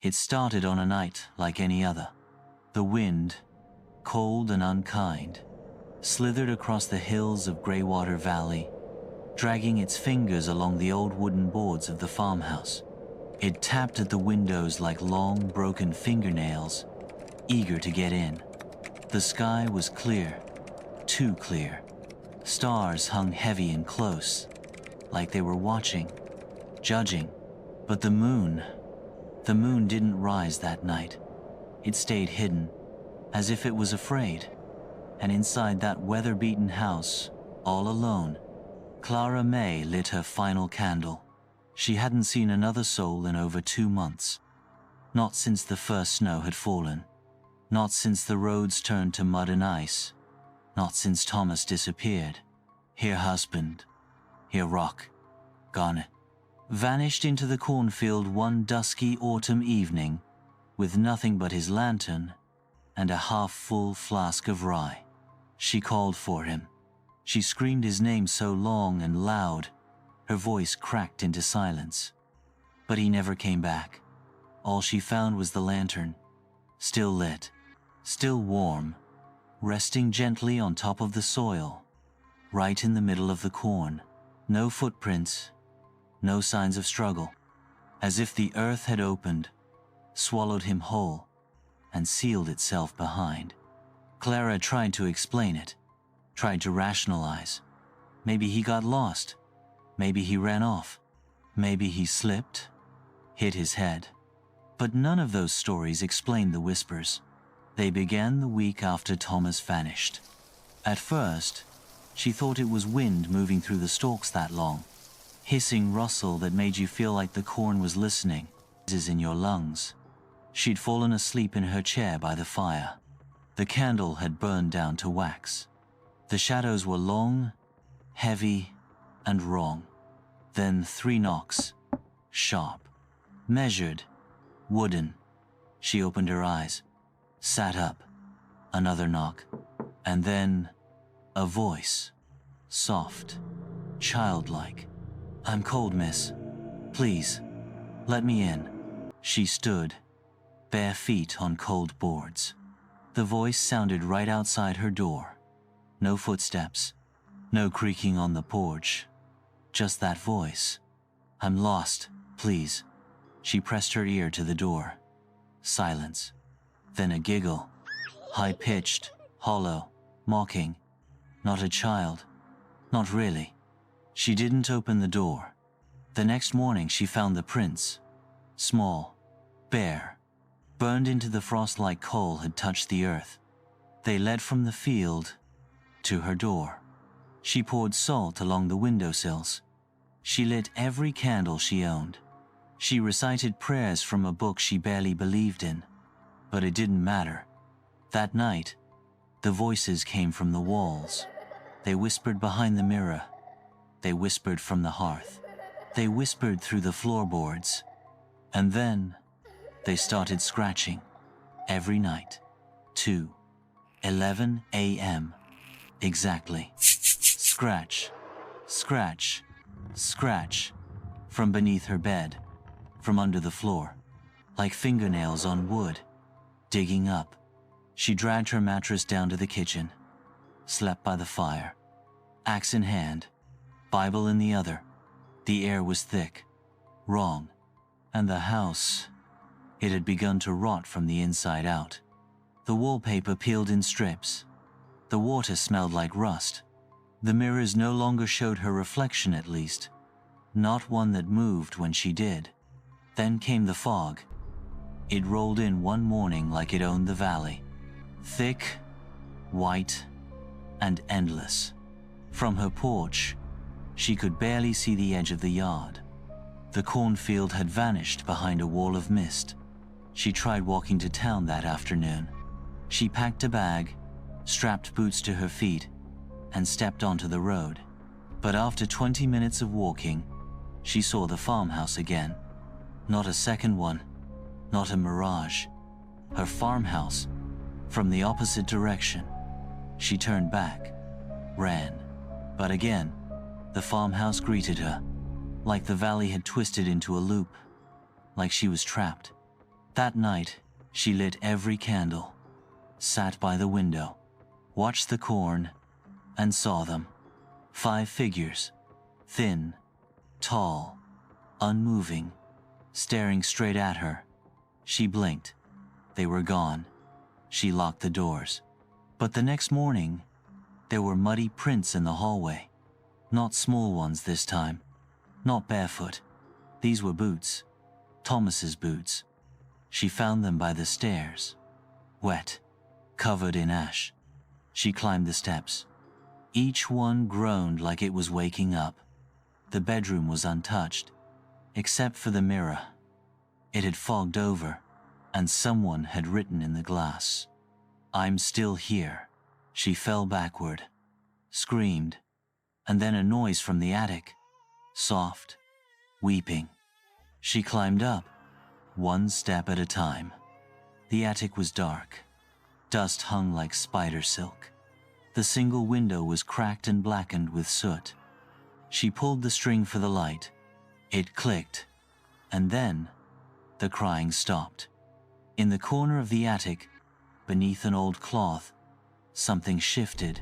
It started on a night like any other. The wind, cold and unkind, slithered across the hills of Greywater Valley, dragging its fingers along the old wooden boards of the farmhouse. It tapped at the windows like long, broken fingernails, eager to get in. The sky was clear, too clear. Stars hung heavy and close, like they were watching, judging. But the moon didn't rise that night. It stayed hidden, as if it was afraid. And inside that weather-beaten house, all alone, Clara May lit her final candle. She hadn't seen another soul in over 2 months. Not since the first snow had fallen. Not since the roads turned to mud and ice. Not since Thomas disappeared. Her husband, her rock, gone. Vanished into the cornfield one dusky autumn evening, with nothing but his lantern and a half-full flask of rye. She called for him. She screamed his name so long and loud, her voice cracked into silence. But he never came back. All she found was the lantern, still lit, still warm, resting gently on top of the soil, right in the middle of the corn. No footprints, no signs of struggle, as if the earth had opened, swallowed him whole, and sealed itself behind. Clara tried to explain it, tried to rationalize. Maybe he got lost. Maybe he ran off. Maybe he slipped, hit his head. But none of those stories explained the whispers. They began the week after Thomas vanished. At first, she thought it was wind moving through the stalks that long, hissing rustle that made you feel like the corn was listening, is in your lungs. She'd fallen asleep in her chair by the fire. The candle had burned down to wax. The shadows were long, heavy, and wrong. Then 3 knocks, sharp, measured, wooden. She opened her eyes, sat up. Another knock, and then a voice, soft, childlike. "I'm cold, miss. Please, let me in." She stood, bare feet on cold boards. The voice sounded right outside her door. No footsteps, no creaking on the porch. Just that voice. "I'm lost, please." She pressed her ear to the door. Silence. Then a giggle. High-pitched, hollow, mocking. Not a child. Not really. She didn't open the door. The next morning she found the prints. Small, bare, burned into the frost like coal had touched the earth. They led from the field to her door. She poured salt along the windowsills. She lit every candle she owned. She recited prayers from a book she barely believed in. But it didn't matter. That night, the voices came from the walls. They whispered behind the mirror. They whispered from the hearth. They whispered through the floorboards. And then, they started scratching. Every night. 2:11 a.m. Exactly. Scratch, scratch, scratch. From beneath her bed. From under the floor. Like fingernails on wood. Digging up. She dragged her mattress down to the kitchen. Slept by the fire. Axe in hand. Bible in the other. The air was thick. Wrong. And the house, it had begun to rot from the inside out. The wallpaper peeled in strips. The water smelled like rust. The mirrors no longer showed her reflection, at least. Not one that moved when she did. Then came the fog. It rolled in one morning like it owned the valley. Thick, white, and endless. From her porch, she could barely see the edge of the yard. The cornfield had vanished behind a wall of mist. She tried walking to town that afternoon. She packed a bag, strapped boots to her feet, and stepped onto the road. But after 20 minutes of walking, she saw the farmhouse again. Not a second one, not a mirage. Her farmhouse, from the opposite direction. She turned back, ran. But again, the farmhouse greeted her, like the valley had twisted into a loop, like she was trapped. That night, she lit every candle, sat by the window, watched the corn, and saw them. 5 figures, thin, tall, unmoving, staring straight at her. She blinked. They were gone. She locked the doors. But the next morning, there were muddy prints in the hallway. Not small ones this time. Not barefoot. These were boots. Thomas's boots. She found them by the stairs. Wet, covered in ash. She climbed the steps. Each one groaned like it was waking up. The bedroom was untouched, except for the mirror. It had fogged over, and someone had written in the glass, "I'm still here." She fell backward, screamed, and then a noise from the attic. Soft, weeping. She climbed up, one step at a time. The attic was dark. Dust hung like spider silk. The single window was cracked and blackened with soot. She pulled the string for the light. It clicked, and then the crying stopped. In the corner of the attic, beneath an old cloth, something shifted.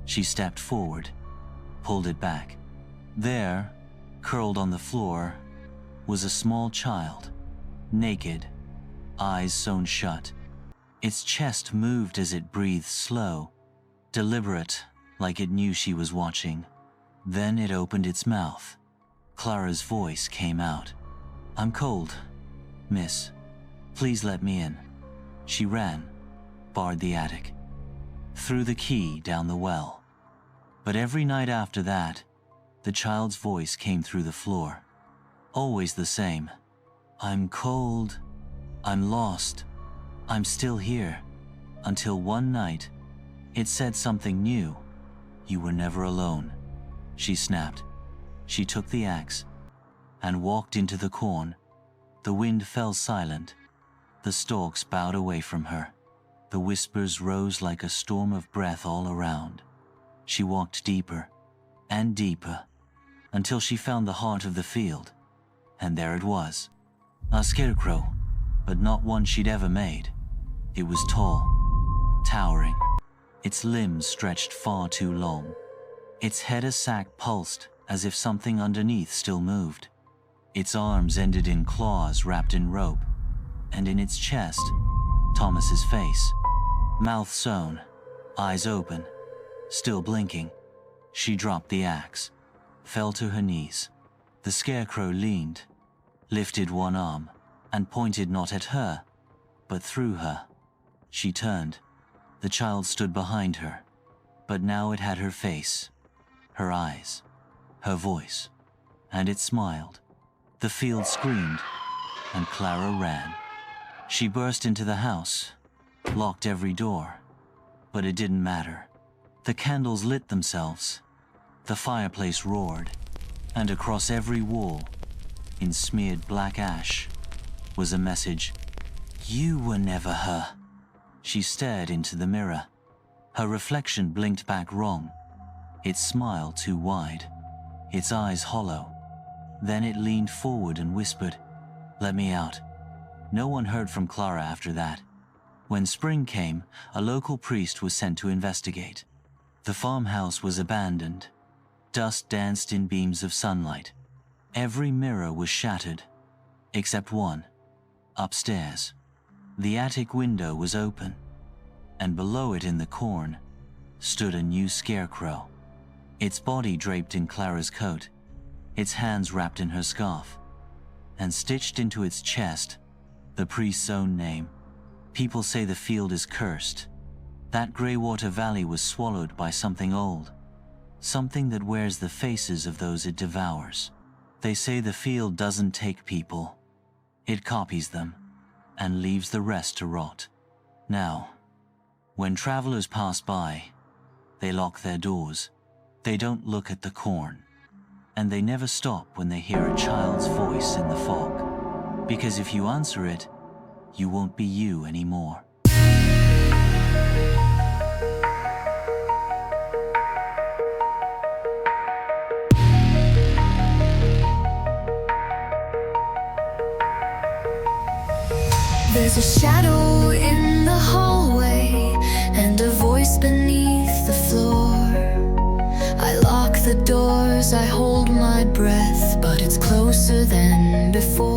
She stepped forward, pulled it back. There, curled on the floor, was a small child, naked, eyes sewn shut. Its chest moved as it breathed slow, deliberate, like it knew she was watching. Then it opened its mouth. Clara's voice came out. "I'm cold, miss. Please let me in." She ran, barred the attic, threw the key down the well. But every night after that, the child's voice came through the floor. Always the same. "I'm cold. I'm lost. I'm still here." Until one night, it said something new. "You were never alone." She snapped. She took the axe and walked into the corn. The wind fell silent. The stalks bowed away from her. The whispers rose like a storm of breath all around. She walked deeper and deeper until she found the heart of the field. And there it was. A scarecrow, but not one she'd ever made. It was tall, towering. Its limbs stretched far too long. Its head a sack pulsed as if something underneath still moved. Its arms ended in claws wrapped in rope, and in its chest, Thomas's face, mouth sewn, eyes open, still blinking. She dropped the axe, fell to her knees. The scarecrow leaned, lifted one arm, and pointed not at her, but through her. She turned. The child stood behind her, but now it had her face, her eyes, her voice, and it smiled. The field screamed, and Clara ran. She burst into the house, locked every door, but it didn't matter. The candles lit themselves, the fireplace roared, and across every wall, in smeared black ash, was a message, "You were never her." She stared into the mirror. Her reflection blinked back wrong, its smile too wide, its eyes hollow. Then it leaned forward and whispered, "Let me out." No one heard from Clara after that. When spring came, a local priest was sent to investigate. The farmhouse was abandoned. Dust danced in beams of sunlight. Every mirror was shattered, except one, upstairs. The attic window was open, and below it in the corn stood a new scarecrow. Its body draped in Clara's coat, its hands wrapped in her scarf, and stitched into its chest, the priest's own name. People say the field is cursed. That Greywater Valley was swallowed by something old, something that wears the faces of those it devours. They say the field doesn't take people. It copies them and leaves the rest to rot. Now, when travelers pass by, they lock their doors. They don't look at the corn. And they never stop when they hear a child's voice in the fog. Because if you answer it, you won't be you anymore. There's a shadow in the hallway and a voice beneath the floor. I lock the doors, I hold my breath, but it's closer than before.